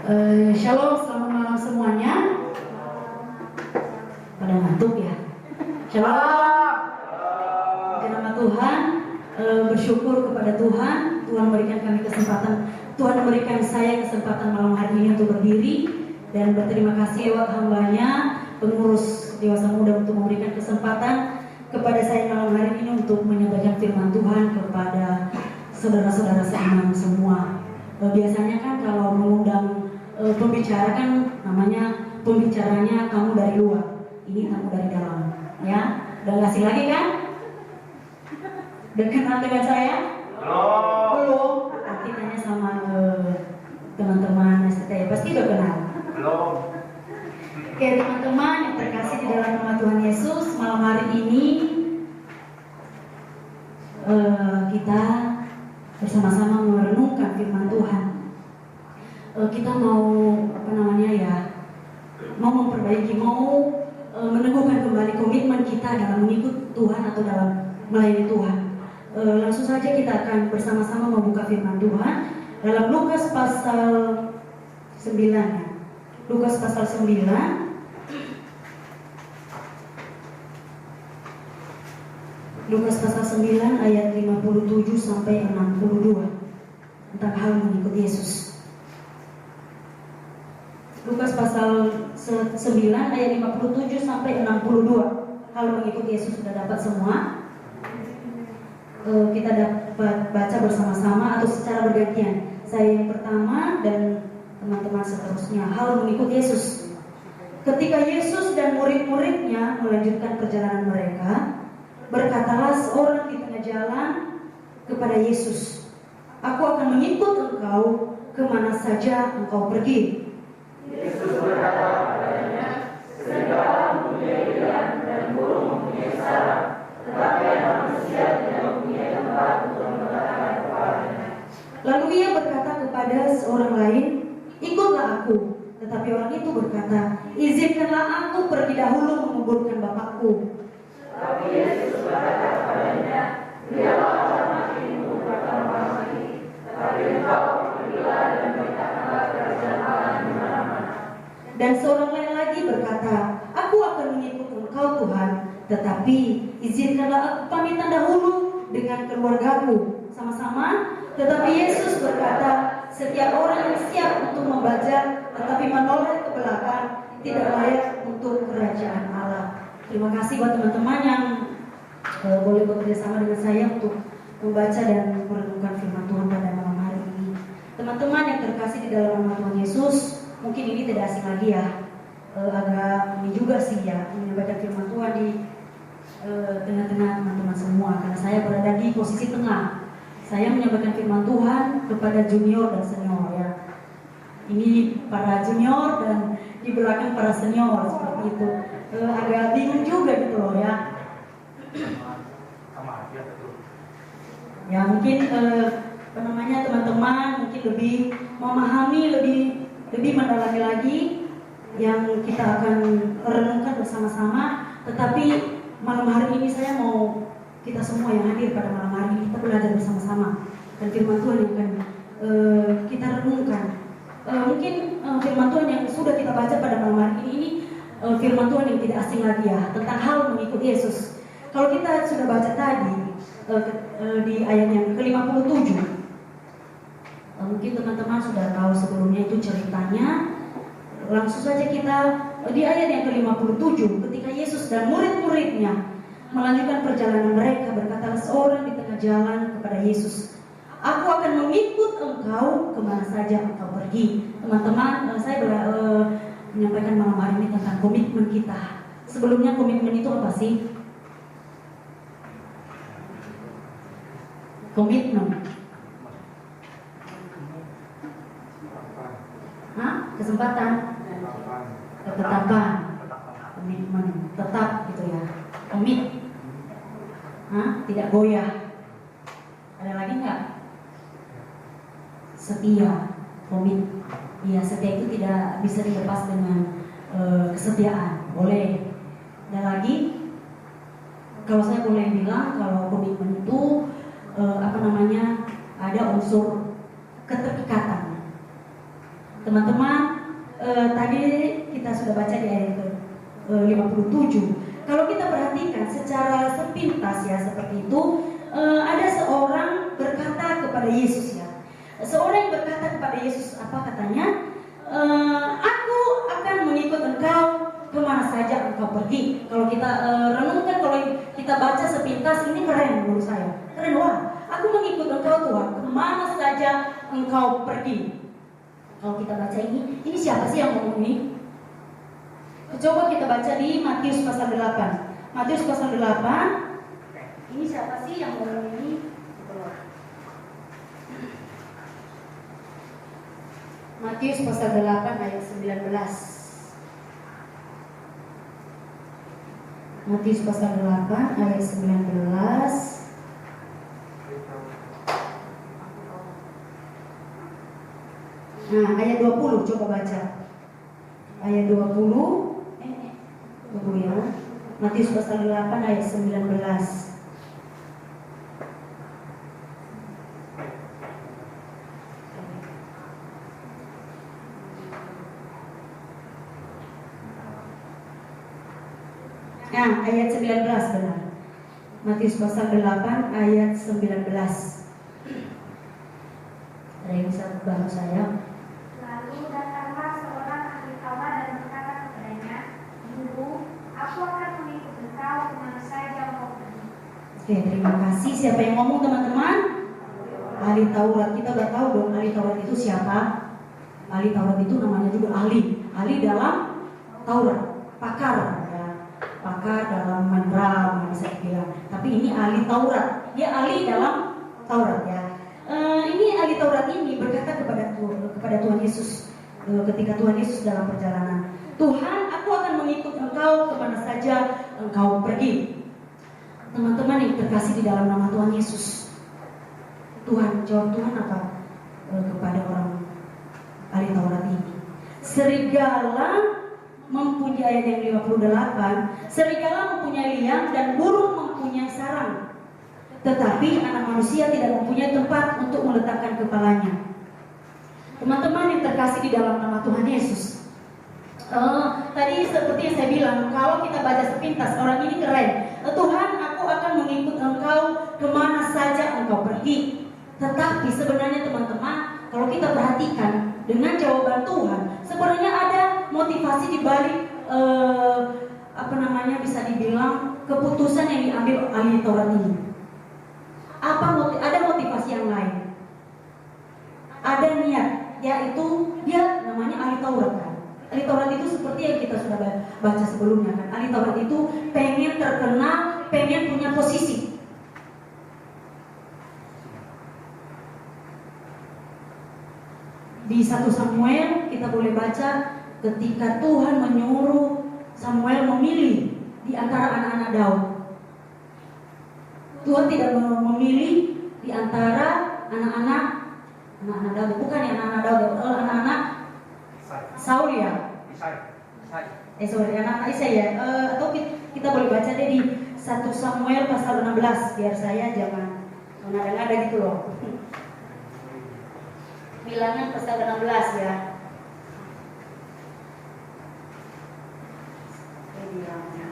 Shalom, selamat malam semuanya. Pada ngantuk ya. Shalom. Ke nama Tuhan, bersyukur kepada Tuhan. Tuhan memberikan kami kesempatan. Tuhan memberikan saya kesempatan malam hari ini untuk berdiri dan berterima kasih lewat hambanya pengurus dewasa muda untuk memberikan kesempatan kepada saya malam hari ini untuk menyampaikan firman Tuhan kepada saudara-saudara seiman semua. Biasanya kan kalau mengundang pembicara kan namanya pembicaranya tamu dari luar, ini tamu dari dalam, ya. Udah nggak asing lagi kan? Udah kenal dengan saya? Belum. Nanti tanya sama teman-teman STT, pasti udah kenal. Belum. Oke teman-teman yang terkasih di dalam nama Tuhan Yesus, malam hari ini kita bersama-sama merenungkan firman Tuhan. Kita mau mau memperbaiki, mau meneguhkan kembali komitmen kita dalam mengikut Tuhan atau dalam melayani Tuhan. Langsung saja kita akan bersama-sama membuka firman Tuhan dalam Lukas pasal 9 ya. Lukas pasal 9 Lukas pasal 9 ayat 57 sampai 62 tentang hal mengikut Yesus. Lukas pasal 9 ayat 57 sampai 62 hal mengikut Yesus. Sudah dapat semua? Kita dapat baca bersama-sama atau secara bergantian. Saya yang pertama dan teman-teman seterusnya. Hal mengikut Yesus. Ketika Yesus dan murid-muridnya melanjutkan perjalanan mereka, berkatalah seorang di tengah jalan kepada Yesus, "Aku akan mengikut engkau kemana saja engkau pergi." Yesus berkata kepadanya, "Serigala mempunyai liang dan burung mempunyai sarang, tetapi manusia tidak mempunyai tempat untuk meletakkan kepalanya." Lalu ia berkata kepada seorang lain, "Ikutlah aku." Tetapi orang itu berkata, "Izinkanlah aku pergi dahulu menguburkan bapakku." Tapi Yesus berkata kepadanya, "Biarlah orang matimu bertambah mati, tetapi engkau pergilah dan beritakanlah kerajaan Allah di mana-mana." Dan seorang lain lagi berkata, "Aku akan mengikut engkau Tuhan, tetapi izinkanlah aku pamitan dahulu dengan keluargaku." Sama-sama. Tetapi Yesus berkata, "Setiap orang yang siap untuk membajak tetapi menoleh ke belakang tidak layak untuk kerajaan Allah." Terima kasih buat teman-teman yang boleh bekerjasama dengan saya untuk membaca dan merenungkan firman Tuhan pada malam hari ini. Teman-teman yang terkasih di dalam nama Tuhan Yesus, mungkin ini tidak asing lagi ya. Agak ini juga sih ya, menyampaikan firman Tuhan di tengah-tengah teman-teman semua, karena saya berada di posisi tengah. Saya menyampaikan firman Tuhan kepada junior dan senior ya. Ini para junior dan di belakang para senior seperti itu. Agak bingung juga gitu loh ya. Ya mungkin teman-teman mungkin lebih memahami, lebih mendalami lagi yang kita akan renungkan bersama-sama. Tetapi malam hari ini saya mau kita semua yang hadir pada malam hari ini kita belajar bersama-sama dan firman Tuhan yang akan kita renungkan. Mungkin firman Tuhan yang sudah kita baca pada malam hari ini firman Tuhan yang tidak asing lagi ya, tentang hal mengikut Yesus. Kalau kita sudah baca tadi di ayat yang ke-57, mungkin teman-teman sudah tahu sebelumnya itu ceritanya. Langsung saja kita di ayat yang ke-57, ketika Yesus dan murid-muridnya melanjutkan perjalanan mereka, berkatalah seorang di tengah jalan kepada Yesus, "Aku akan mengikut engkau kemana saja engkau pergi." Teman-teman, saya menyampaikan malam hari ini tentang komitmen kita. Sebelumnya komitmen itu apa sih? Komitmen. Kesempatan. Ketetapan. Komitmen. Tetap gitu ya. Komit. Tidak goyah. Ada lagi nggak? Setia. Komit. Ya, setia itu tidak bisa dilepas dengan kesetiaan. Boleh. Dan lagi, kalau saya boleh bilang, kalau komitmen itu ada unsur keterikatan. Teman-teman, 27. Kalau kita perhatikan secara sepintas ya seperti itu, ada seorang berkata kepada Yesus ya. Seorang yang berkata kepada Yesus, apa katanya? Aku akan mengikut engkau kemana saja engkau pergi. Kalau kita renungkan, kalau kita baca sepintas, ini keren menurut saya. Keren, wah, aku mengikut engkau Tuhan, kemana saja engkau pergi. Kalau kita baca ini siapa sih yang ngomong ini? Coba kita baca di Matius pasal 8. Matius pasal 8. Ini siapa sih yang ngomong ini? Matius pasal 8 ayat 19. Matius pasal 8 ayat 19. Nah, ayat 20 coba baca. Ayat 20 ya. Matius pasal 8 ayat 19. Nah, ayat 19 benar. Matius pasal 8 ayat 19. Ada yang bisa bantu saya? Lalu datanglah seorang ahli Taurat dan berkata kepadanya, Guru, aku akan mengikut engkau kemana saja engkau pergi. Oke, terima kasih. Siapa yang ngomong teman-teman? Ahli Taurat. Kita udah tahu dong ahli Taurat itu siapa? Ahli Taurat itu namanya juga ahli. Ahli dalam Taurat, pakar. Pakar dalam menram bisa dibilang. Tapi ini ahli Taurat. Dia ahli dalam Taurat ya. Ini ahli Taurat ini berkata kepada Tuhan Yesus ketika Tuhan Yesus dalam perjalanan. Tuhan, aku akan mengikut engkau kemana saja engkau pergi. Teman-teman yang terkasih di dalam nama Tuhan Yesus. Tuhan, jawab Tuhan apa kepada orang ahli Taurat ini? Serigala mempunyai, ayat yang 58, serigala mempunyai liang dan burung mempunyai sarang, tetapi anak manusia tidak mempunyai tempat untuk meletakkan kepalanya. Teman-teman yang terkasih di dalam nama Tuhan Yesus, tadi seperti yang saya bilang, kalau kita baca sepintas, orang ini keren. Tuhan, aku akan mengikut engkau kemana saja engkau pergi. Tetapi sebenarnya teman-teman, kalau kita perhatikan dengan jawaban Tuhan, sebenarnya ada motivasi di balik bisa dibilang keputusan yang diambil ahli Taurat ini. Ada motivasi yang lain. Ada niat, yaitu dia namanya ahli Taurat kan. Ahli Taurat itu seperti yang kita sudah baca sebelumnya kan. Ahli Taurat itu pengen terkenal, pengen punya posisi. Di 1 Samuel kita boleh baca ketika Tuhan menyuruh Samuel memilih di antara anak-anak Daud. Tuhan tidak memilih di antara anak-anak Daud, bukan ya anak-anak Daud, anak-anak Saul ya. Anak-anak Isai ya. Atau kita boleh baca deh di 1 Samuel pasal 16 biar saya jangan ngada-ngada gitu loh. Bilangan pasal 16 ya.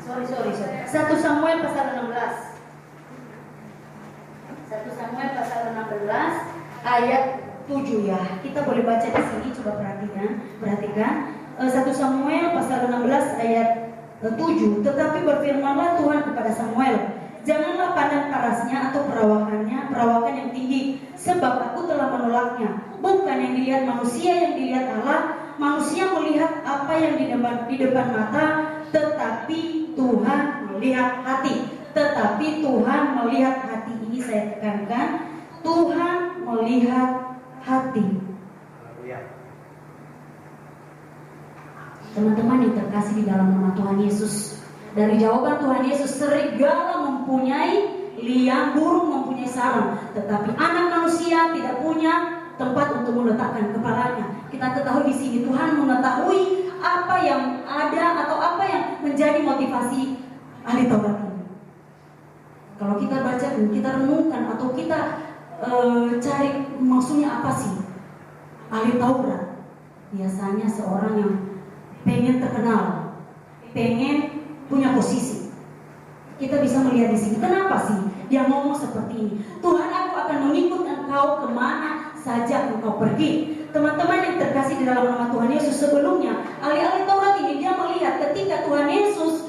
Sorry. 1 Samuel pasal 16. 1 Samuel pasal 16 ayat 7 ya. Kita boleh baca di sini, coba perhatikan. 1 Samuel pasal 16 ayat 7. Tetapi berfirmanlah Tuhan kepada Samuel, janganlah pandang parasnya atau perawakan yang tinggi, sebab aku telah menolaknya. Bukan yang dilihat manusia, yang dilihat Allah. Manusia melihat apa yang di depan mata, tetapi Tuhan melihat hati. Tetapi Tuhan melihat hati. Ini saya tekankan, Tuhan melihat hati. Teman-teman yang terkasih di dalam nama Tuhan Yesus, dari jawaban Tuhan Yesus, serigala mempunyai liang, burung mempunyai sarang, tetapi anak manusia tidak punya tempat untuk meletakkan kepalanya. Kita ketahui di sini Tuhan mengetahui apa yang ada atau apa yang menjadi motivasi ahli Taurat ini. Kalau kita baca, kita renungkan atau kita cari maksudnya apa sih ahli Taurat? Biasanya seorang yang pengen terkenal, pengen punya posisi. Kita bisa melihat di sini, kenapa sih dia ngomong seperti ini? Tuhan, aku akan mengikut engkau kemana saja engkau pergi. Teman-teman yang terkasih di dalam nama Tuhan Yesus, sebelumnya ahli-ahli Taurat ini dia melihat ketika Tuhan Yesus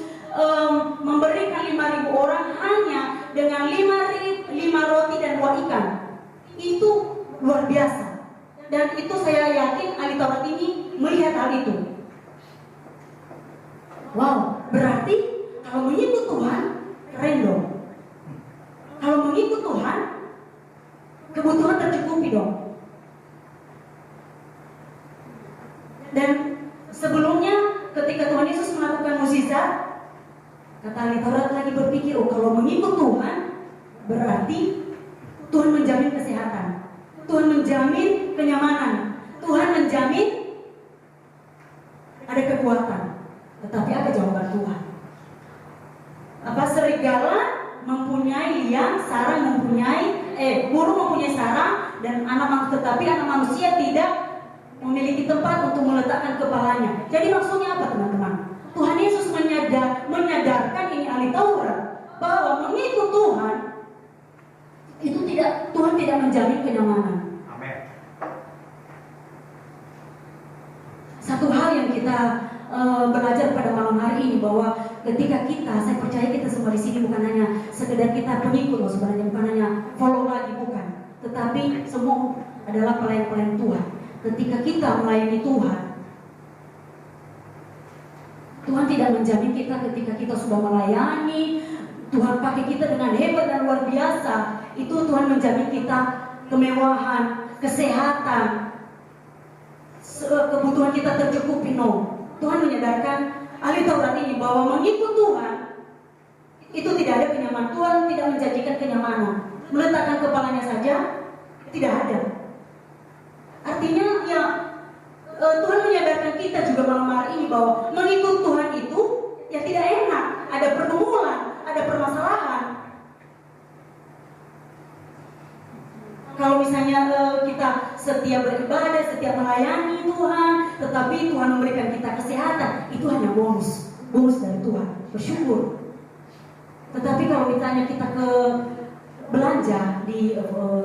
memberikan 5.000 orang hanya dengan 5 roti dan 2 ikan. Itu luar biasa. Dan itu saya yakin ahli Taurat ini melihat hal itu. Wow, berarti kalau mengikut Tuhan, keren dong. Kalau mengikut Tuhan, kebutuhan tercukupi dong. Dan sebelumnya ketika Tuhan Yesus melakukan mukjizat, kata ahli Taurat lagi berpikir, oh kalau mengikut Tuhan, berarti Tuhan menjamin kesehatan, Tuhan menjamin kenyamanan, Tuhan menjamin ada kekuatan. Tetapi apa jawaban Tuhan? Apa serigala mempunyai liang, sarang mempunyai, burung mempunyai sarang, dan tetapi anak manusia tidak memiliki tempat untuk meletakkan kepalanya. Jadi maksudnya apa teman-teman? Tuhan Yesus menyadarkan ini ahli Taurat bahwa mengikut Tuhan itu Tuhan tidak menjamin kenyamanan. Amin. Satu hal yang kita belajar pada malam hari ini, bahwa ketika saya percaya kita semua di sini bukan hanya sekedar kita pengikut loh, sebenarnya bukan hanya follow lagi, bukan, tetapi semua adalah pelayan-pelayan Tuhan. Ketika kita melayani Tuhan, Tuhan tidak menjamin kita ketika kita sudah melayani, Tuhan pakai kita dengan hebat dan luar biasa, itu Tuhan menjamin kita kemewahan, kesehatan, kebutuhan kita tercukupi. No, Tuhan menyadarkan ahli Taurat ini bahwa mengikut Tuhan itu tidak ada kenyamanan. Tuhan tidak menjanjikan kenyamanan. Meletakkan kepalanya saja tidak ada. Artinya ya Tuhan menyadarkan kita juga malam hari ini bahwa mengikut Tuhan itu ya tidak enak. Ada pergumulan, ada permasalahan. Kalau misalnya kita setia beribadah, setia melayani Tuhan, tetapi Tuhan memberikan kita kesehatan, itu hanya bonus dari Tuhan, bersyukur. Tetapi kalau misalnya kita ke belanja di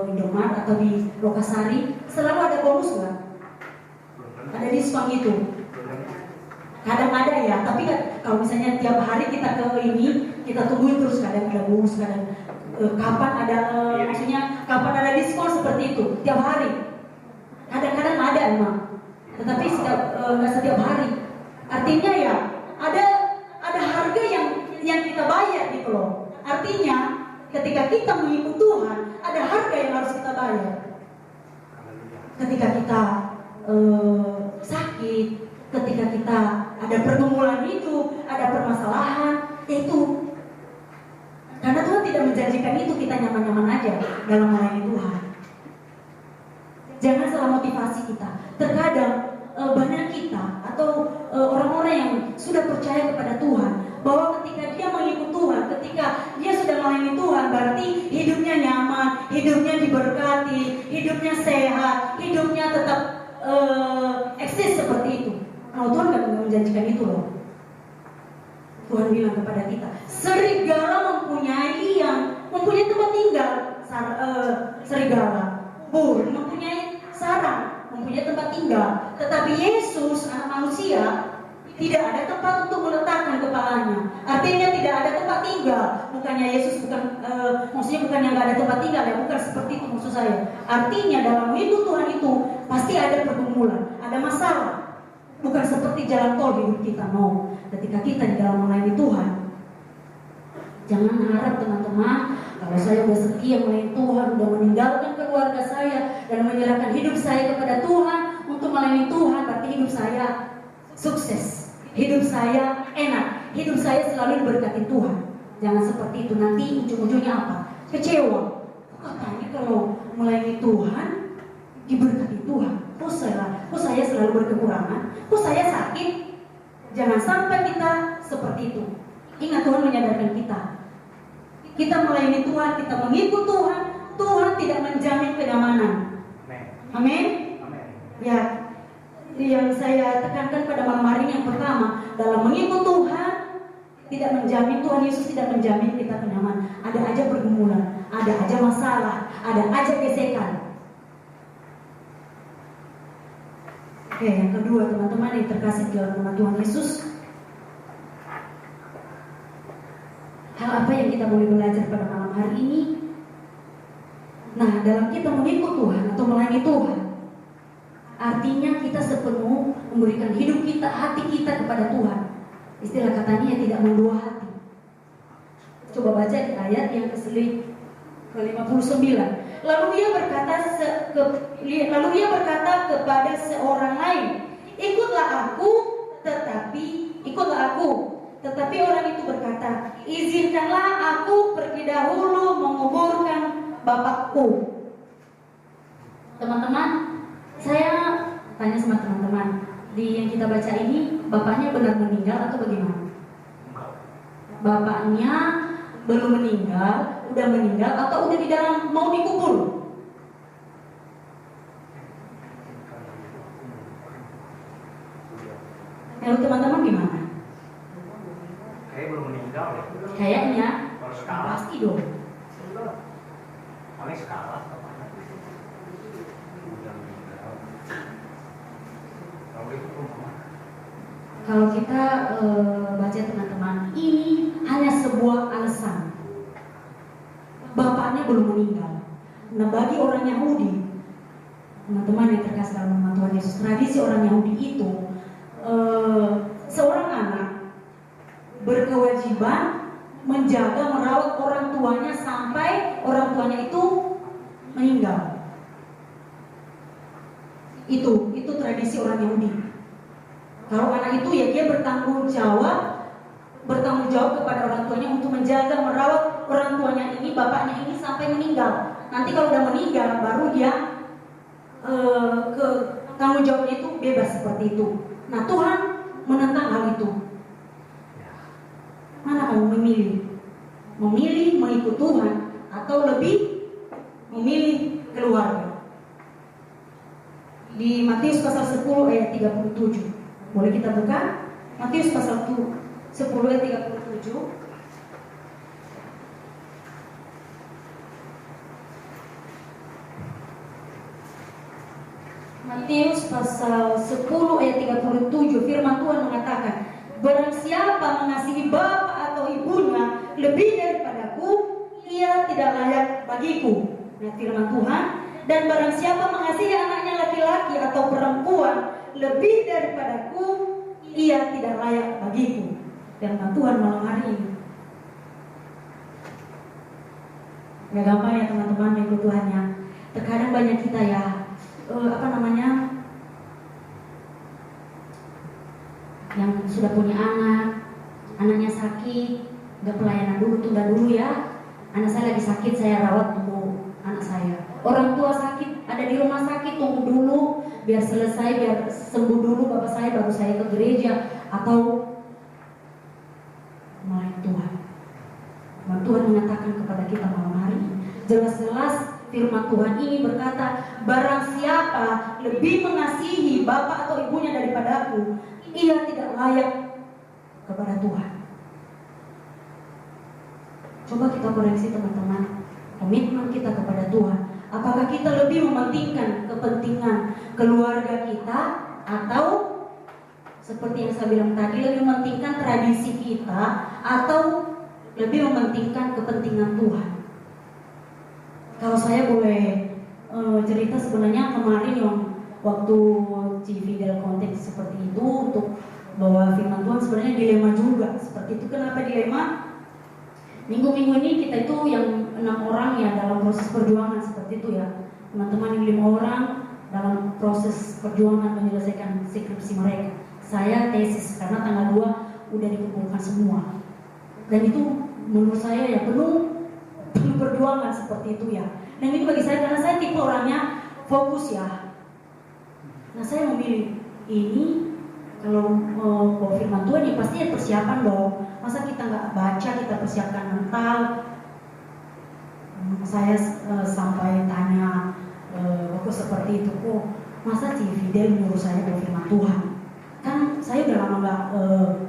Indomaret atau di Lokasari, selalu ada bonus nggak? Ada diskon gitu. Kadang ada ya, tapi kalau misalnya tiap hari kita ke ini, kita tungguin terus, kadang ada bonus, kadang kapan ada kapan ada diskon seperti itu tiap hari. Kadang-kadang ada emang, tetapi nggak setiap hari. Artinya ya ada harga yang kita bayar gitu loh. Artinya ketika kita mengikut Tuhan, ada harga yang harus kita bayar. Ketika kita sakit, ketika kita ada pergumulan hidup, ada permasalahan, itu karena Tuhan tidak menjanjikan itu kita nyaman-nyaman aja dalam melayani Tuhan. Jangan salah motivasi kita. Terkadang banyak kita atau orang-orang yang sudah percaya kepada Tuhan, bahwa ketika dia mengikut Tuhan, ketika dia sudah melayani Tuhan, berarti hidupnya nyaman, hidupnya diberkati, hidupnya sehat, hidupnya tetap eksis seperti itu. Kalau Tuhan tidak menjanjikan itu loh. Tuhan bilang kepada kita, serigala mempunyai tempat tinggal, serigala, burung mempunyai sarang, mempunyai tempat tinggal, tetapi Yesus anak manusia tidak ada tempat untuk meletakkan kepalanya. Artinya tidak ada tempat tinggal. Bukannya Yesus maksudnya bukan yang nggak ada tempat tinggal ya, bukan seperti itu maksud saya. Artinya dalam hidup Tuhan itu pasti ada pergumulan, ada masalah. Bukan seperti jalan tol hidup kita, no. Ketika kita di dalam melayani Tuhan, jangan harap teman-teman, kalau saya sudah setia melayani Tuhan, sudah meninggalkan keluarga saya dan menyerahkan hidup saya kepada Tuhan untuk melayani Tuhan, berarti hidup saya sukses, hidup saya enak, hidup saya selalu diberkati Tuhan. Jangan seperti itu, nanti ujung-ujungnya apa? Kecewa. Katanya kalau melayani Tuhan diberkati Tuhan, kok saya selalu berkekurangan, kok saya sakit. Jangan sampai kita seperti itu. Ingat, Tuhan menyadarkan kita melayani Tuhan, kita mengikut Tuhan, Tuhan tidak menjamin kenyamanan. Amin. Ya, yang saya tekankan pada malam hari ini yang pertama, dalam mengikut Tuhan tidak menjamin, Tuhan Yesus tidak menjamin kita kenyamanan. Ada aja pergumulan, ada aja masalah, ada aja gesekan. Oke, yang kedua teman-teman yang terkasih di dalam nama Tuhan Yesus, hal apa yang kita boleh belajar pada malam hari ini? Nah, dalam kita mengikut Tuhan atau melayani Tuhan, artinya kita sepenuh memberikan hidup kita, hati kita kepada Tuhan. Istilah katanya tidak membuah hati. Coba baca di ayat yang ke-59. Lalu ia berkata kepada seorang lain, ikutlah aku. Tetapi orang itu berkata, izinkanlah aku pergi dahulu menguburkan bapakku. Teman-teman, saya tanya sama teman-teman, di yang kita baca ini, bapaknya benar meninggal atau bagaimana? Bapaknya belum meninggal, udah meninggal, atau udah di dalam mau dikubur? Lalu teman-teman gimana? Kayak belum meninggal ya. Kayaknya Kalau sekarang pasti dong. paling sekarang. Kalau kita baca teman-teman, ini hanya sebuah alasan. Bapaknya belum meninggal. Nah, bagi orang Yahudi, teman-teman yang terkasih dalam nama Tuhan Yesus, tradisi orang Yahudi itu seorang anak berkewajiban menjaga, merawat orang tuanya sampai orang tuanya itu meninggal. Itu tradisi orang Yahudi. Kalau anak itu ya dia bertanggung jawab kepada orang tuanya untuk menjaga, merawat orang tuanya ini, bapaknya ini sampai meninggal. Nanti kalau udah meninggal baru dia ke tanggung jawabnya itu bebas seperti itu. Nah, Tuhan menentang hal itu. Mana kamu memilih mengikut Tuhan atau lebih memilih keluarga? Di Matius pasal 10 ayat 37. Boleh kita buka? Matius pasal 10 ayat 37. Matius pasal 10 ayat 37, firman Tuhan mengatakan, barang siapa mengasihi bapa atau ibunya lebih daripadaku, ia tidak layak bagiku. Nah, firman Tuhan. Dan barang siapa mengasihi anaknya laki-laki atau perempuan lebih daripadaku, ia tidak layak bagiku. Firman Tuhan malam hari ini. Gak gampang ya teman-teman mengikut Tuhannya. Terkadang banyak kita ya yang sudah punya anaknya sakit, gak pelayanan dulu, tunda dulu ya. Anak saya lagi sakit, saya rawat dulu anak saya. Orang tua sakit, ada di rumah sakit, tunggu dulu biar selesai, biar sembuh dulu bapak saya, baru saya ke gereja atau melayani Tuhan. Tuhan mengatakan kepada kita malam hari ini, jelas-jelas firman Tuhan ini berkata, barang siapa lebih mengasihi bapak atau ibunya daripadaku, ia tidak layak kepada Tuhan. Coba kita koreksi teman-teman, komitmen kita kepada Tuhan. Apakah kita lebih mementingkan kepentingan keluarga kita, atau seperti yang saya bilang tadi, lebih mementingkan tradisi kita, atau lebih mementingkan kepentingan Tuhan? Kalau saya boleh cerita, sebenarnya kemarin yang waktu CV dalam konteks seperti itu untuk bawa firman Tuhan, sebenarnya dilema juga seperti itu. Kenapa dilema? Minggu-minggu ini kita itu yang 6 orang ya dalam proses perjuangan seperti itu ya. Teman-teman yang 5 orang dalam proses perjuangan menyelesaikan skripsi mereka. Saya tesis karena tanggal 2 udah dikumpulkan semua. Dan itu menurut saya ya penuh perjuangan seperti itu ya. Dan itu bagi saya, karena saya tipe orangnya fokus ya. Nah, saya memilih ini. Kalau mau bawa firman Tuhan ya pasti ada persiapan dong. Masa kita nggak baca, kita persiapkan mental. Saya sampai tanya waktu seperti itu, kok masa si Fidel nyuruh saya bawa firman Tuhan? Kan saya udah lama nggak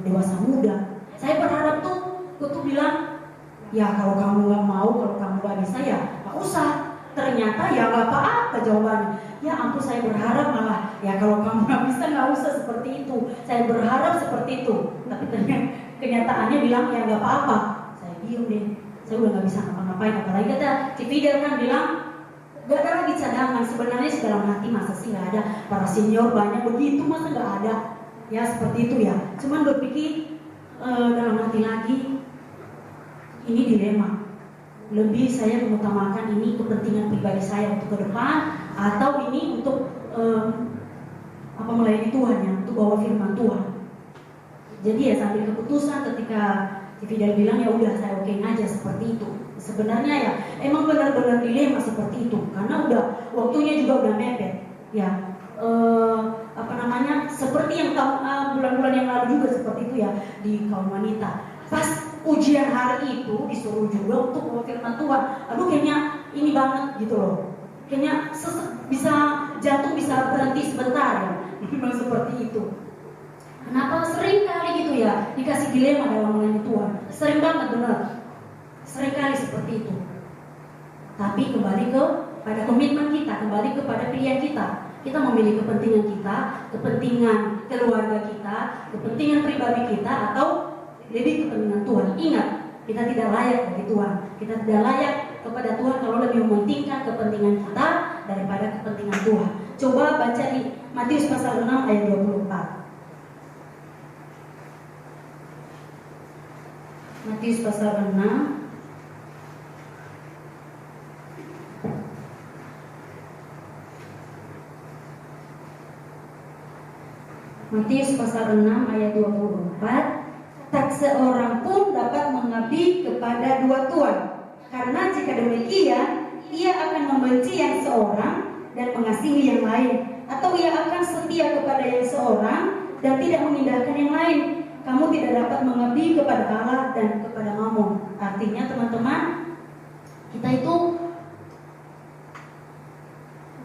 dewasa muda. Saya berharap tuh bilang, ya kalau kamu nggak mau, kalau kamu nggak bisa ya nggak usah. Ternyata ya nggak apa-apa jawabannya. Ya ampun, saya berharap malah ya kalau kamu nggak bisa nggak usah seperti itu. Saya berharap seperti itu. Tapi ternyata kenyataannya bilang ya nggak apa-apa. Saya diem deh. Saya udah nggak bisa ngapa-ngapain. Apalagi kata Ci Fidel kan bilang nggak ada lagi cadangan. Sebenarnya sih dalam hati masa sih nggak ada. Para senior banyak begitu masa nggak ada. Ya seperti itu ya. Cuman berpikir dalam hati lagi, ini dilema. Lebih saya mengutamakan ini kepentingan pribadi saya untuk ke depan, atau ini untuk melayani Tuhan ya, untuk bawa firman Tuhan. Jadi ya sambil keputusan ketika Fidel bilang ya udah saya okein aja seperti itu. Sebenarnya ya emang benar-benar dilema seperti itu karena udah waktunya juga udah mepet ya. Seperti yang bulan-bulan yang lalu juga seperti itu ya di kaum wanita. Pas ujian hari itu disuruh juga untuk bawa firman Tuhan. Aduh kayaknya ini banget gitu loh. Kayaknya bisa jatuh, bisa berhenti sebentar ya. Memang seperti itu. Kenapa sering kali gitu ya dikasih dilema dalam melayani Tuhan. Sering banget benar. Sering kali seperti itu. Tapi kembali pada komitmen kita, kembali kepada pilihan kita. Kita memilih kepentingan kita, kepentingan keluarga kita, kepentingan pribadi kita, atau lebih kepentingan Tuhan. Ingat, kita tidak layak bagi Tuhan. Kita tidak layak kepada Tuhan kalau lebih mementingkan kepentingan kita daripada kepentingan Tuhan. Coba baca di Matius pasal 6 ayat 24. Matius pasal 6 Matius pasal 6 ayat 24. Tak seorang pun dapat mengabdi kepada dua tuan, karena jika demikian ia akan membenci yang seorang dan mengasihi yang lain, atau ia akan setia kepada yang seorang dan tidak mengindahkan yang lain. Kamu tidak dapat mengabdi kepada Allah dan kepada Mammon. Artinya teman-teman, kita itu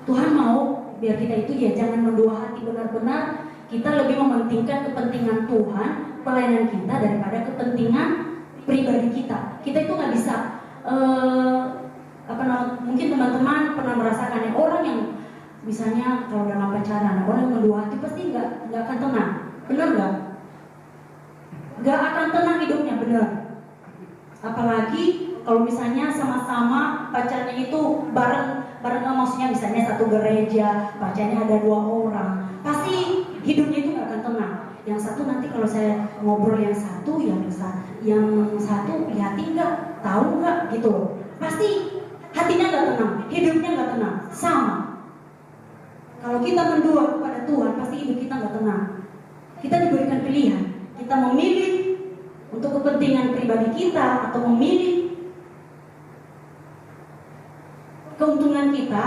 Tuhan mau biar kita itu ya jangan mendua hati, benar-benar kita lebih mementingkan kepentingan Tuhan, pelayanan kita daripada kepentingan pribadi kita. Kita itu nggak bisa mungkin teman-teman pernah merasakan ya, orang yang misalnya kalau dalam pacaran orang yang mendua hati pasti nggak akan tenang, benar nggak? Nggak akan tenang hidupnya, benar. Apalagi kalau misalnya sama-sama pacarnya itu bareng maksudnya misalnya satu gereja, pacarnya ada 2 orang, pasti hidupnya itu nggak akan tenang. Yang satu nanti kalau saya ngobrol yang satu lihatin nggak, tahu nggak gitu loh. Pasti hatinya nggak tenang, hidupnya nggak tenang. Sama. Kalau kita mendua kepada Tuhan, pasti hidup kita nggak tenang. Kita diberikan pilihan. Kita memilih untuk kepentingan pribadi kita atau memilih keuntungan kita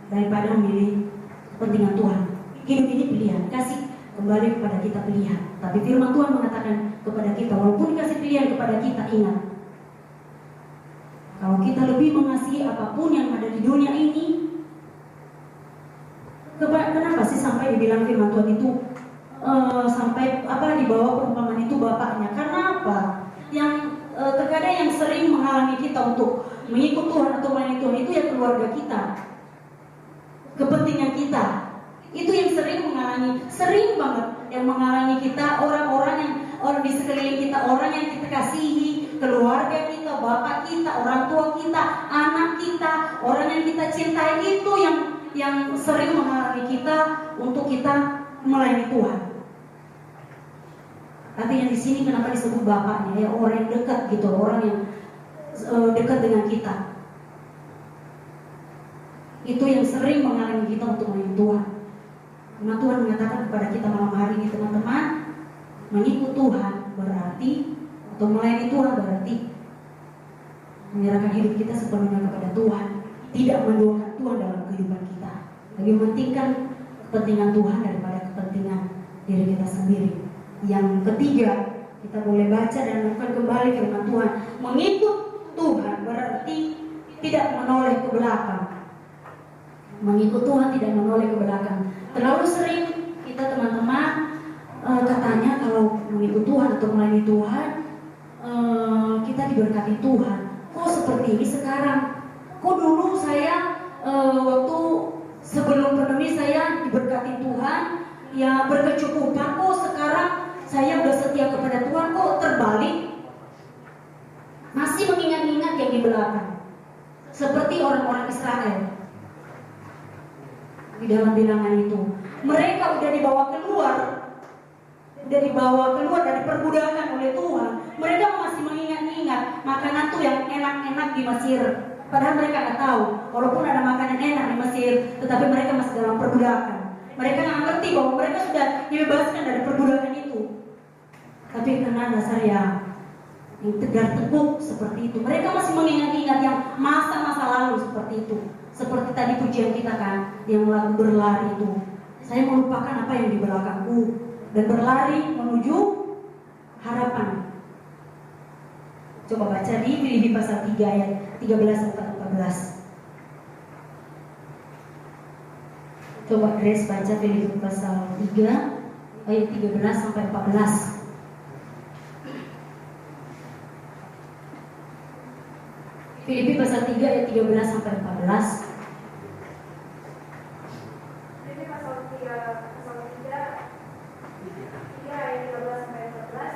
daripada memilih kepentingan Tuhan. Hidup ini pilihan, kasih kembali kepada kita pilihan. Tapi firman Tuhan mengatakan kepada kita, walaupun dikasih pilihan kepada kita, ingat, kalau kita lebih mengasihi apapun yang ada di dunia ini, kenapa sih sampai dibilang firman Tuhan itu sampai di bawah perumpamaan itu bapaknya? Karena apa? Yang terkadang yang sering menghalangi kita untuk mengikut Tuhan atau melayani Tuhan itu ya keluarga kita, kepentingan kita. Itu yang sering banget yang menghalangi kita, orang di sekeliling kita, orang yang kita kasihi, keluarga kita, bapak kita, orang tua kita, anak kita, orang yang kita cintai, itu yang sering menghalangi kita untuk kita melayani Tuhan. Artinya di sini kenapa disebut bapaknya ya, orang yang dekat gitu, orang yang dekat dengan kita. Itu yang sering menghalangi kita untuk melayani Tuhan. Karena Tuhan mengatakan kepada kita malam hari ini, teman-teman, mengikut Tuhan berarti, atau melayani Tuhan berarti menyerahkan hidup kita sepenuhnya kepada Tuhan, tidak menduakan Tuhan dalam kehidupan kita, lebih mementingkan kepentingan Tuhan daripada kepentingan diri kita sendiri. Yang ketiga, kita boleh baca dan lakukan kembali firman Tuhan. Mengikut Tuhan berarti tidak menoleh ke belakang. Mengikut Tuhan tidak menoleh ke belakang. Terlalu sering kita teman-teman katanya kalau mengikut Tuhan atau melayani Tuhan, kita diberkati Tuhan. Kok seperti ini sekarang? Kok dulu saya waktu sebelum pandemi saya diberkati Tuhan, ya berkecukupan. Kok sekarang saya udah setia kepada Tuhan, kok terbalik? Masih mengingat-ingat yang di belakang, seperti orang-orang Israel di dalam bilangan itu. Mereka udah dibawa keluar dari perbudakan oleh Tuhan. Mereka masih mengingat-ingat makanan tuh yang enak-enak di Mesir. Padahal mereka nggak tahu, walaupun ada makanan enak di Mesir, tetapi mereka masih dalam perbudakan. Mereka nggak ngerti bahwa mereka sudah dibebaskan dari perbudakan itu. Tapi karena dasar yang tegar teguh seperti itu, mereka masih mengingat-ingat yang masa-masa lalu seperti itu. Seperti tadi pujian kita kan, yang lagu berlari itu. Saya melupakan apa yang di belakangku dan berlari menuju harapan. Coba baca di Filipi pasal 3 ayat 13 sampai 14. Coba Grace baca Filipi pasal 3 ayat 13 sampai 14. Filipi pasal 3 ayat 13 sampai 14. Filipi pasal 3 ayat 13 sampai 14.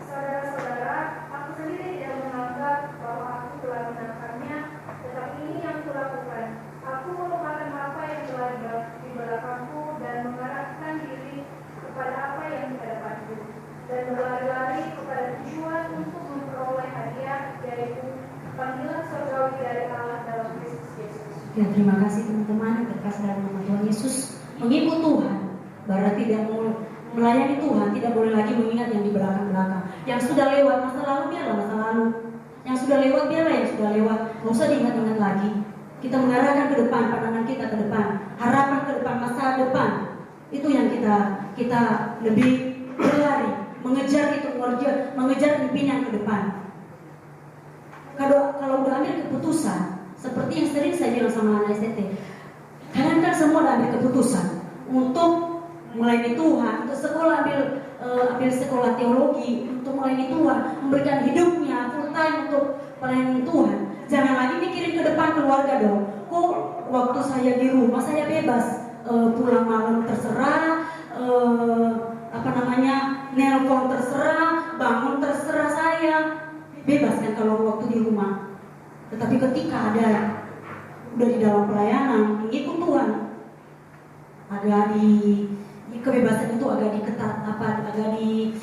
Saudara-saudara, aku sendiri tidak menganggap bahwa aku telah menangkannya, tetapi ini yang kulakukan. Aku melupakan apa yang telah di belakangku dan mengarahkan diri kepada apa yang di hadapanku, dan berlari-lari kepada tujuan untuk memperoleh hadiah, yaitu panggilan surgawi dari Allah dalam Kristus Yesus. Ya, terima kasih teman-teman yang terkasih dalam nama Tuhan Yesus. Mengikut Tuhan berarti tidak mau melayani Tuhan, tidak boleh lagi mengingat yang di belakang-belakang. Yang sudah lewat masa lalu, biarlah masa lalu. Yang sudah lewat, biarlah yang sudah lewat. Nggak usah diingat-ingat lagi. Kita mengarahkan ke depan, pandangan kita ke depan, harapan ke depan, masa depan. Itu yang kita lebih berlari, mengejar itu, mengejar impian ke depan. Kalau udah ambil keputusan, seperti yang sering saya bilang sama anak STT, kalian kan semua udah ambil keputusan untuk melayani Tuhan, untuk sekolah ambil sekolah teologi, untuk melayani Tuhan, memberikan hidupnya full time untuk melayani Tuhan. Jangan lagi mikirin ke depan keluarga dong. Kok waktu saya di rumah saya bebas, pulang malam terserah, nelpon terserah, bangun terserah saya. Bebas kan kalau waktu di rumah. Tetapi ketika udah di dalam pelayanan, mengikut Tuhan, agak di kebebasan itu agak diketat, agak di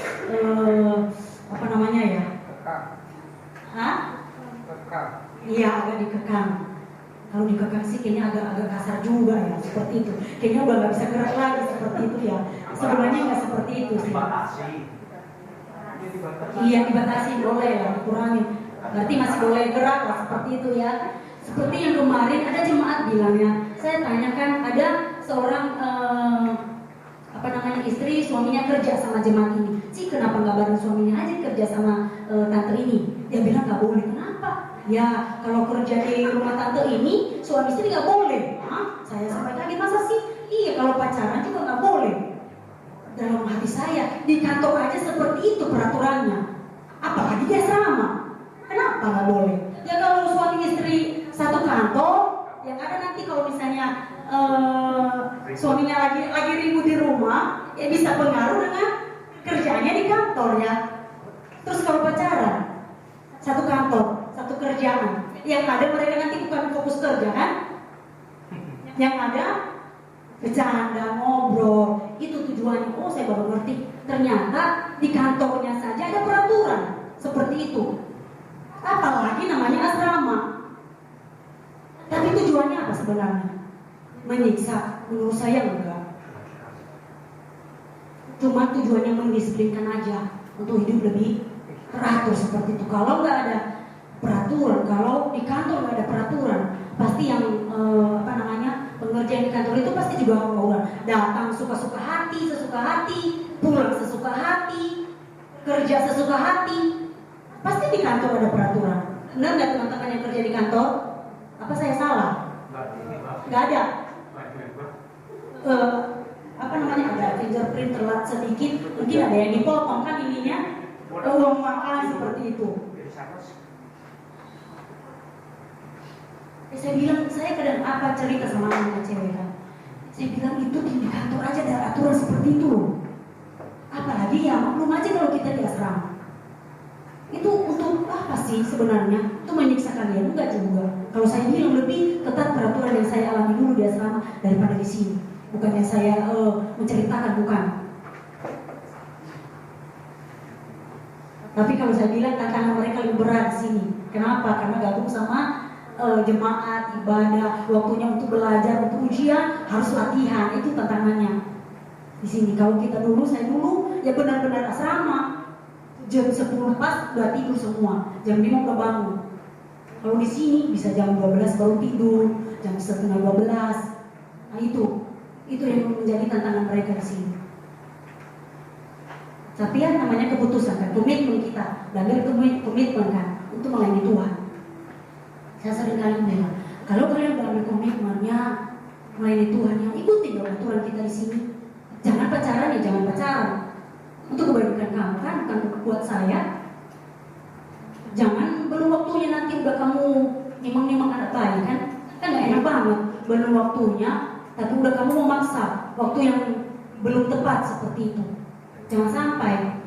Iya, agak dikekang. Kalau dikekang sih kayaknya agak kasar juga ya, seperti itu. Kayaknya udah nggak bisa gerak lagi seperti itu ya. Sebenarnya nggak seperti itu sih. Iya, dibatasi boleh ya, dikurangi. Berarti masih boleh gerak lah seperti itu ya. Seperti yang kemarin ada jemaat bilangnya, saya tanyakan ada seorang istri suaminya kerja sama jemaat ini. Sih kenapa nggak bareng suaminya aja kerja sama tante ini? Dia bilang nggak boleh. Kenapa? Ya kalau kerja di rumah tante ini suami istri nggak boleh. Hah? Saya sampai kaget, masa sih? Iya, kalau pacaran juga nggak boleh. Dalam hati saya, di kantor aja seperti itu peraturannya, apalagi dia asrama. Kenapa nggak boleh? Ya kalau suami istri satu kantor, yang ada nanti kalau misalnya suaminya lagi ribut di rumah, ya bisa pengaruh dengan kerjanya di kantor ya. Terus kalau pacaran, satu kantor, satu kerjaan, yang ada mereka nanti bukan fokus kerja kan? Yang ada bercanda, ngobrol, itu tujuannya. Oh, saya baru ngerti. Ternyata di kantornya saja ada peraturan seperti itu. Apalagi namanya asrama. Tapi tujuannya apa sebenarnya? Menyiksa? Menurut saya enggak. Cuma tujuannya mendisiplinkan aja untuk hidup lebih teratur seperti itu. Kalau nggak ada peraturan, kalau di kantor nggak ada peraturan, pasti yang pengerjaan di kantor itu pasti juga orang datang suka-suka hati, sesuka hati, pulang sesuka hati, kerja sesuka hati. Pasti di kantor ada peraturan. Benar nggak teman-teman yang kerja di kantor? Apa saya salah? Nggak ada. Ada fingerprint telat sedikit, mungkin ada yang dipotong kan ininya, uang makan seperti itu. Saya bilang, saya kadang apa cerita sama anak cewek kan, saya bilang itu di kantor aja ada aturan seperti itu loh. Apalagi ya maklum aja kalau kita di asrama. Itu untuk apa sih sebenarnya? Itu menyiksa kalian? Enggak juga. Kalau saya bilang lebih ketat peraturan yang saya alami dulu di asrama daripada di sini. Bukannya saya menceritakan, bukan. Tapi kalau saya bilang tantangan mereka lebih berat di sini. Kenapa? Karena gabung sama jemaat, ibadah, waktunya untuk belajar, untuk ujian, harus latihan. Itu tantangannya. Di sini kalau kita dulu, saya dulu ya benar-benar asrama. Jam 10 pas udah tidur semua, jam 5 udah bangun. Kalau di sini bisa jam 12 baru tidur, jam setengah 12. Nah itu yang menjadi tantangan mereka di sini. Tapi ya namanya keputusan kan, komitmen kita, belajar komitmen kan untuk melayani Tuhan. Saya sering kali bilang, kalau kalian berambil komitmennya melayani Tuhan, yang ikuti dong aturan kita di sini. Jangan pacaran ya, jangan pacaran. Untuk kebaikan kamu kan, bukan buat saya. Jangan belum waktunya nanti udah kamu nimang-nimang anak bayi kan gak enak banget. Belum waktunya, tapi udah kamu memaksa waktu yang belum tepat seperti itu. Jangan sampai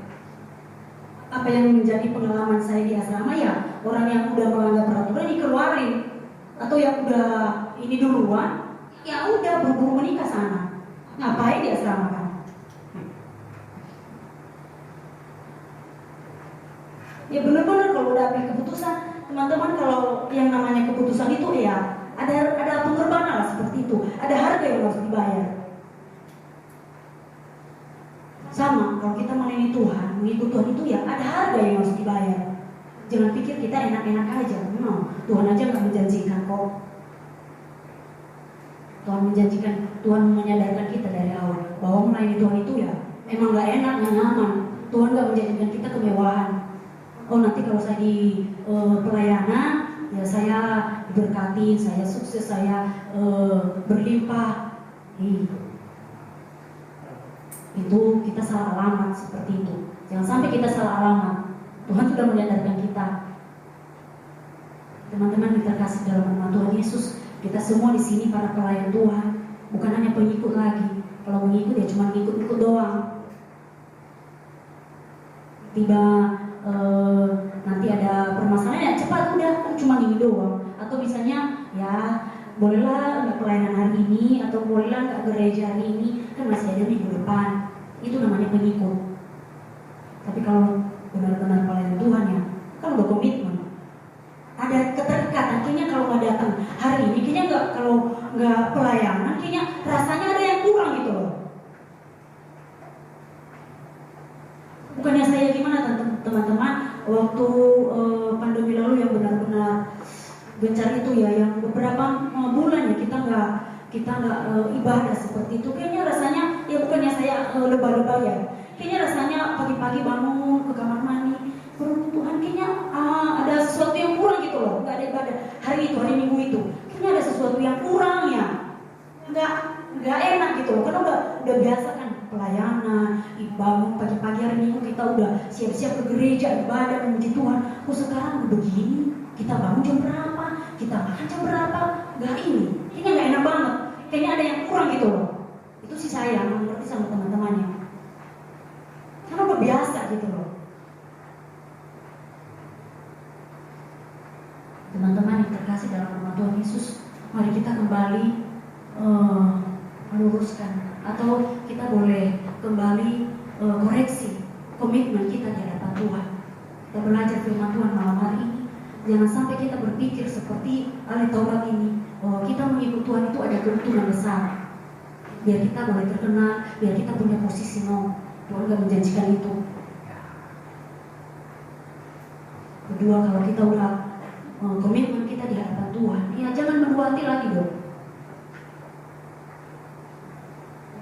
apa yang menjadi pengalaman saya di asrama ya, orang yang udah melanggar peraturan dikeluarin, atau yang udah ini duluan, ya udah buru-buru menikah sana. Ngapain di asrama kan? Ya benar-benar kalau udah ambil keputusan, teman-teman, kalau yang namanya keputusan itu ya ada pengorbanan lah seperti itu, ada harga yang harus dibayar. Sama kalau kita melayani Tuhan, mengikut Tuhan itu ya ada harga yang harus dibayar. Jangan pikir kita enak-enak aja, no. Tuhan aja nggak menjanjikan kok. Tuhan menjanjikan, Tuhan menyadarkan kita dari awal bahwa melayani Tuhan itu ya emang nggak enak, nggak nyaman. Tuhan nggak menjanjikan kita kemewahan. Oh nanti kalau saya di pelayanan ya saya diberkati, saya sukses, saya berlimpah. Itu kita salah alamat seperti itu. Jangan sampai kita salah alamat. Tuhan sudah menyadarkan kita. Teman-teman yang terkasih dalam nama Tuhan Yesus, kita semua di sini para pelayan Tuhan, bukan hanya pengikut lagi. Kalau mengikut ya cuma ikut-ikut doang. Tiba nanti ada permasalahan ya cepat udah cuma ini doang, atau misalnya ya bolehlah nggak pelayanan hari ini, atau bolehlah nggak gereja hari ini, kan masih ada minggu depan. Itu namanya pengikut. Tapi kalau benar-benar pelayan Tuhan ya kan udah komitmen, ada keterikatan. Kayaknya kalau nggak datang hari ini, kayaknya nggak, kalau nggak pelayanan, kayaknya rasanya ada yang kurang gitu loh. Bukannya saya gimana teman-teman, waktu pandemi lalu yang benar-benar gencar itu ya, yang beberapa bulan ya kita nggak ibadah seperti itu. Kayaknya rasanya ya bukannya saya lebay-lebay ya, kayaknya rasanya pagi-pagi bangun ke kamar mandi, Tuhan kayaknya ada sesuatu yang kurang gitu loh, nggak ada ibadah hari itu, hari Minggu itu, kayaknya ada sesuatu yang kurang ya, nggak enak gitu loh, karena udah biasa kan pelayanan, bangun pagi-pagi hari Minggu kita udah siap-siap ke gereja ibadah memuji Tuhan. Kok sekarang udah begini, kita bangun jam berapa, kita makan jam berapa, nggak ini, kayaknya nggak enak banget, kayaknya ada yang kurang gitu loh. Itu sih saya mengerti sama teman-temannya, karena udah biasa gitu loh. Teman-teman yang terkasih dalam nama Tuhan Yesus, mari kita kembali meluruskan, atau kita boleh kembali koreksi komitmen kita di hadapan Tuhan. Kita belajar firman Tuhan malam hari ini. Jangan sampai kita berpikir seperti ahli Taurat ini, bahwa kita mengikut Tuhan itu ada keuntungan besar, biar kita boleh terkenal, biar kita punya posisi. No, Tuhan gak menjanjikan itu. Kedua, kalau kita udah komitmen kita di hadapan Tuhan, ya jangan berdua hati lagi dong.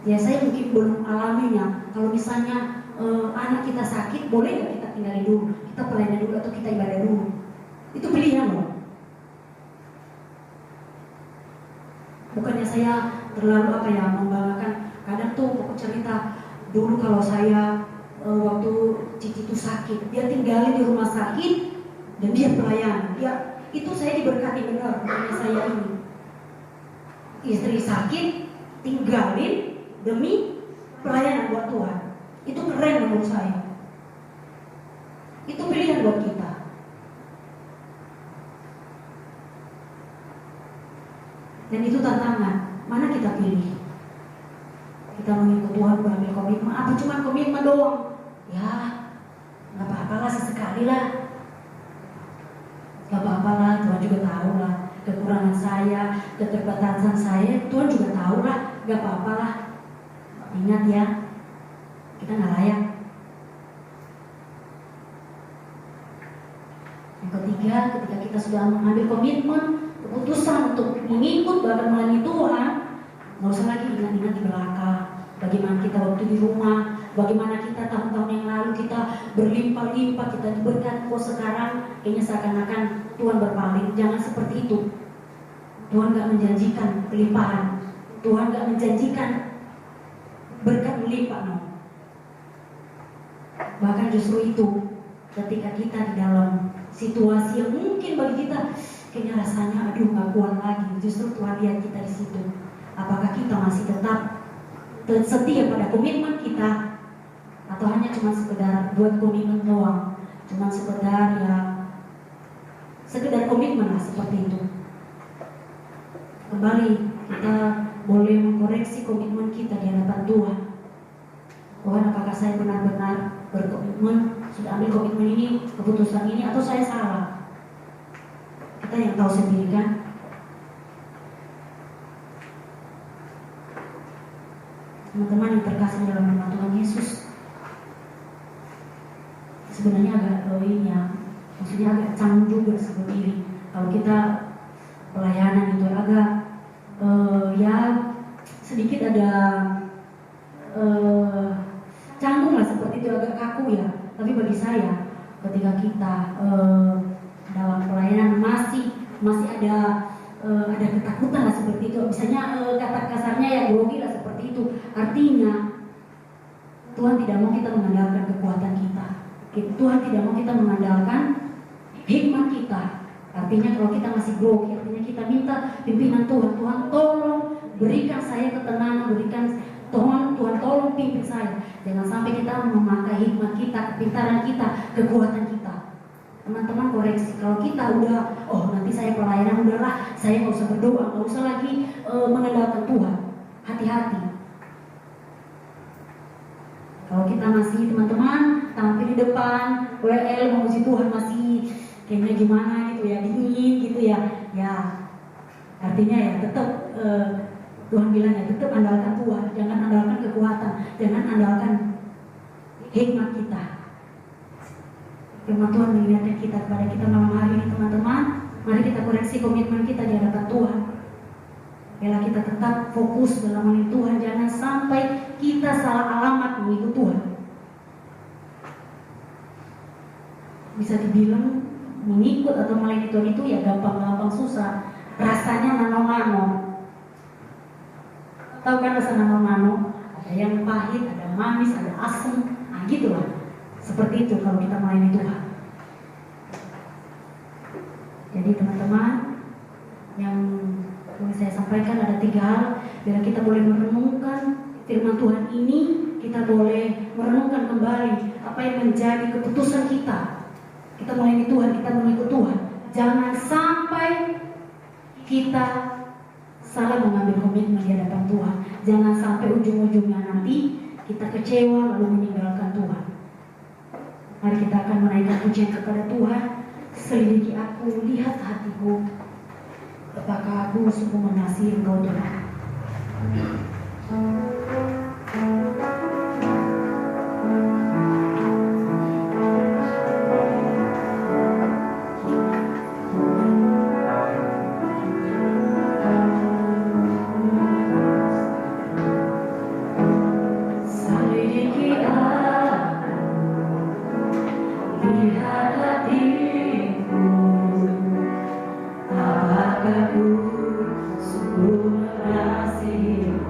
Ya saya mungkin belum alaminya. Kalau misalnya anak kita sakit, boleh nggak kita tinggalin dulu, kita pelayanan dulu, atau kita ibadah dulu? Itu pilihan loh. Bukannya saya terlalu membanggakan. Kadang tuh pokok cerita Dulu kalau saya waktu Cici itu sakit, dia tinggalin di rumah sakit dan dia pelayan. Itu saya diberkati benar, makanya saya ini. Istri sakit, tinggalin demi pelayanan buat Tuhan. Itu keren menurut saya. Itu pilihan buat kita. Dan itu tantangan. Mana kita pilih? Kita mengikut Tuhan, mengambil komitmen. Apa cuma komitmen doang? Ya, nggak apa-apa lah, sesekali lah. Nggak apa-apa lah, Tuhan juga tahu lah kekurangan saya, keterbatasan saya. Tuhan juga tahu lah, nggak apa-apa lah. Ingat ya, kita nggak layak. Yang ketiga, ketika kita sudah mengambil komitmen, keputusan untuk mengikut bahkan melayani Tuhan, nggak usah lagi ingat-ingat di belakang. Bagaimana kita waktu di rumah, bagaimana kita tahun-tahun yang lalu kita berlimpah-limpah, kita diberkati. Kok sekarang kayaknya seakan-akan Tuhan berpaling. Jangan seperti itu. Tuhan gak menjanjikan kelimpahan, Tuhan gak menjanjikan berkat melimpah, no. Bahkan justru itu, ketika kita di dalam situasi yang mungkin bagi kita kayaknya rasanya aduh gak kuat lagi, justru Tuhan lihat kita di situ. Apakah kita masih tetap setia pada komitmen kita, atau hanya cuma sekedar buat komitmen doang, cuma sekedar komitmen lah seperti itu. Kembali kita boleh mengkoreksi komitmen kita di hadapan Tuhan. Tuhan, apakah saya benar-benar berkomitmen, sudah ambil komitmen ini, keputusan ini, atau saya salah? Kita yang tahu sendiri kan. Teman-teman yang terkasih dalam nama Tuhan Yesus, sebenarnya agak maksudnya agak canggung juga sendiri kalau kita pelayanan itu agak sedikit ada canggung lah seperti itu, agak kaku ya. Tapi bagi saya ketika kita dalam pelayanan masih ada ketakutan lah seperti itu, misalnya kata kasarnya ya grogi lah seperti itu. Artinya Tuhan tidak mau kita mengandalkan kekuatan kita. Tuhan tidak mau kita mengandalkan hikmat kita. Artinya kalau kita masih grogi, artinya kita minta pimpinan Tuhan. Tuhan tolong berikan saya ketenangan, Tuhan tolong pimpin saya. Jangan sampai kita memakai hikmat kita, kepintaran kita, kekuatan kita. Teman-teman koreksi, kalau kita udah, nanti saya pelayanan udahlah, saya nggak usah berdoa, nggak usah lagi mengandalkan Tuhan. Hati-hati. Kalau kita masih teman-teman tampil di depan, WL memuji Tuhan masih kayaknya gimana gitu ya, dingin gitu ya, artinya ya tetap Tuhan bilang ya tetap andalkan Tuhan, jangan andalkan kekuatan, jangan andalkan hikmat kita. Firman Tuhan mengingatkan kita kepada kita malam hari ini teman-teman, mari kita koreksi komitmen kita di hadapan Tuhan. Bila kita tetap fokus dalam melayani Tuhan, jangan sampai kita salah alamat mengikut Tuhan. Bisa dibilang mengikut atau melayani Tuhan itu ya gampang-gampang susah. Rasanya nano-nano. Tahu kan rasa nano-nano? Ada yang pahit, ada manis, ada asam. Nah gitulah. Seperti itu kalau kita melayani Tuhan. Jadi teman-teman, yang boleh saya sampaikan ada 3 hal. Biar kita boleh merenungkan firman Tuhan ini, kita boleh merenungkan kembali apa yang menjadi keputusan kita. Kita melayani Tuhan, kita mengikut Tuhan. Jangan sampai kita salah mengambil komitmen di hadapan Tuhan. Jangan sampai ujung-ujungnya nanti kita kecewa lalu meninggalkan Tuhan. Mari kita akan menaikkan pujian kepada Tuhan. Selidiki aku, lihat hatiku, apakah aku sungguh mengasihi Engkau Tuhan. Apakah ku sungguh mengasihimu?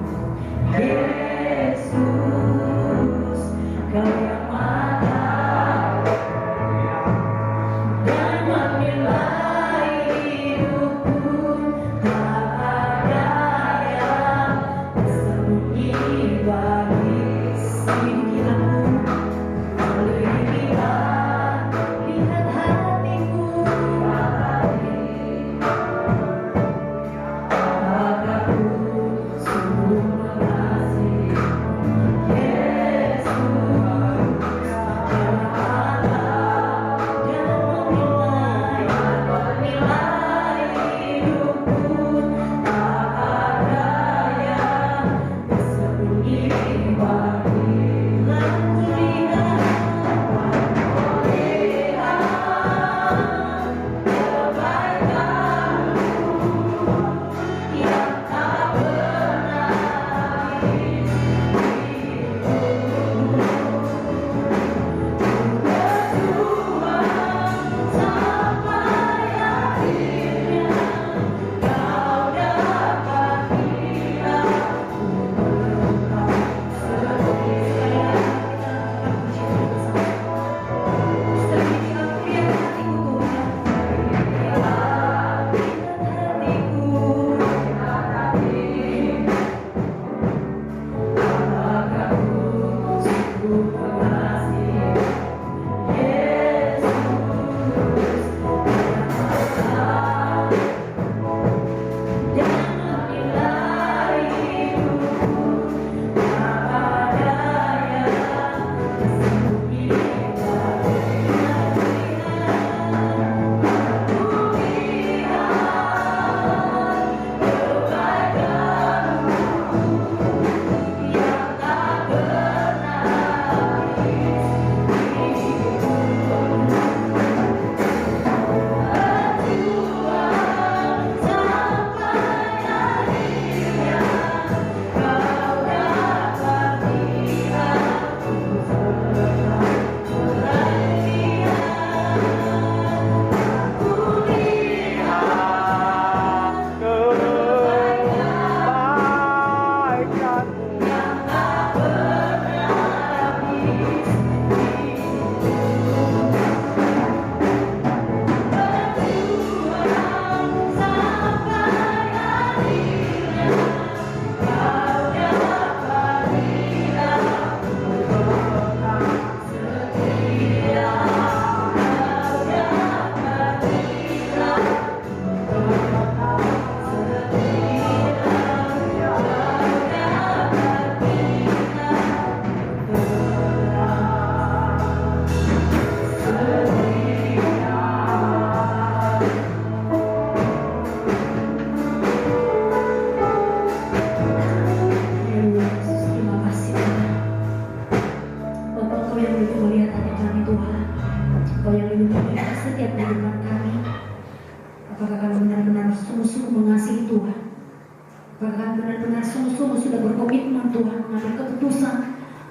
Bahkan benar-benar sungguh-sungguh sudah berkomitmen Tuhan mengambil keputusan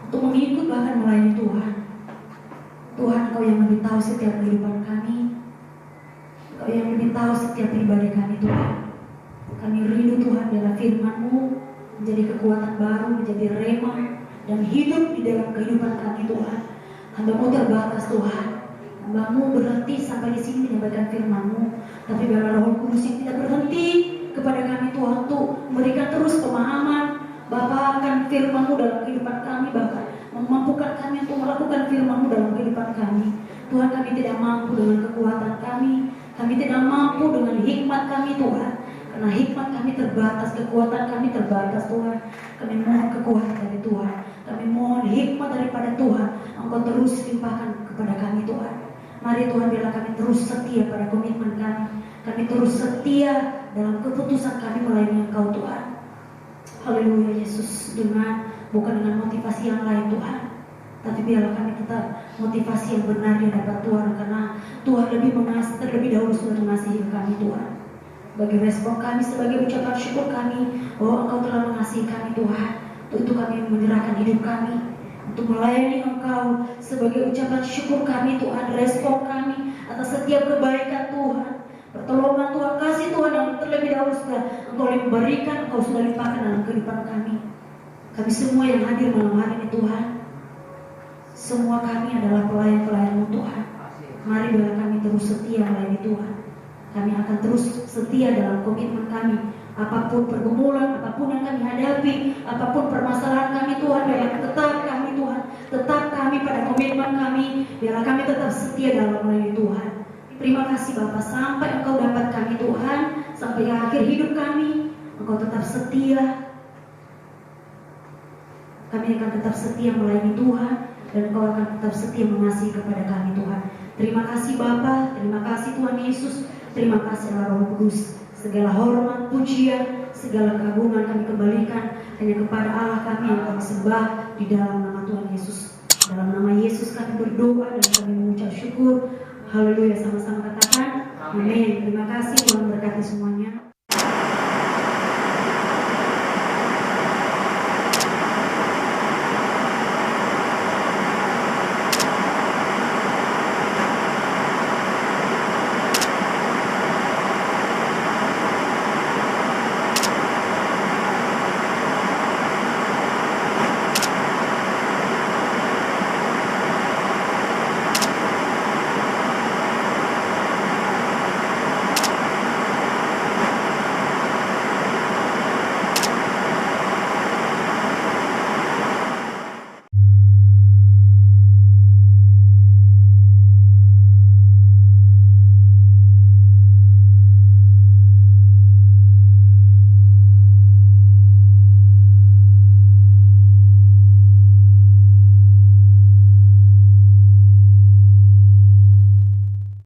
untuk mengikut bahkan melayani Tuhan. Tuhan, Engkau yang lebih tahu setiap kehidupan kami. Engkau yang lebih tahu setiap pribadi kami Tuhan. Kami rindu Tuhan dalam firman-Mu menjadi kekuatan baru, menjadi rema dan hidup di dalam kehidupan kami Tuhan. Hamba-Mu terbatas Tuhan. Hamba-Mu berhenti sampai di sini menyampaikan firman-Mu, tapi biarlah Roh Kudus yang tidak berhenti kepada kami Tuhan untuk memberikan terus pemahaman Bapa akan firman-Mu dalam kehidupan kami, bahkan memampukan kami untuk melakukan firman-Mu dalam kehidupan kami. Tuhan, kami tidak mampu dengan kekuatan kami tidak mampu dengan hikmat kami Tuhan, karena hikmat kami terbatas, kekuatan kami terbatas Tuhan. Kami mohon kekuatan dari Tuhan, kami mohon hikmat daripada Tuhan, Engkau terus limpahkan kepada kami Tuhan. Mari Tuhan, biarlah kami terus setia pada komitmen kami terus setia dalam keputusan kami melayani Engkau Tuhan. Haleluya Yesus, bukan dengan motivasi yang lain Tuhan, tapi biarlah kami tetap motivasi yang benar di hadapan Tuhan, karena Tuhan terlebih dahulu sudah mengasihi kami Tuhan. Bagi respon kami sebagai ucapan syukur kami bahwa Engkau telah mengasihi kami Tuhan, untuk itu kami menyerahkan hidup kami untuk melayani Engkau sebagai ucapan syukur kami Tuhan, respon kami atas setiap kebaikan Tuhan, pertolongan Tuhan, kasih Tuhan yang terlebih dahulu sudah Engkau berikan, Engkau sudah limpahkan dalam kehidupan kami. Kami semua yang hadir malam hari ini Tuhan, semua kami adalah pelayan-pelayan-Mu Tuhan. Mari biarlah kami terus setia melayani Tuhan. Kami akan terus setia dalam komitmen kami. Apapun pergumulan, apapun yang kami hadapi, apapun permasalahan kami Tuhan, biarlah tetap kami Tuhan, tetap kami pada komitmen kami. Biarlah kami tetap setia dalam melayani Tuhan. Terima kasih Bapa, sampai Engkau dapat kami Tuhan, sampai akhir hidup kami, Engkau tetap setia. Kami akan tetap setia melayani Tuhan, dan Engkau akan tetap setia mengasihi kepada kami Tuhan. Terima kasih Bapa, terima kasih Tuhan Yesus, terima kasih Allah Roh Kudus. Segala hormat, pujian, segala keagungan kami kembalikan hanya kepada Allah kami yang kami sembah di dalam nama Tuhan Yesus. Dalam nama Yesus kami berdoa dan kami mengucap syukur. Haleluya, sama-sama katakan amin. Terima kasih, Tuhan berkati semuanya.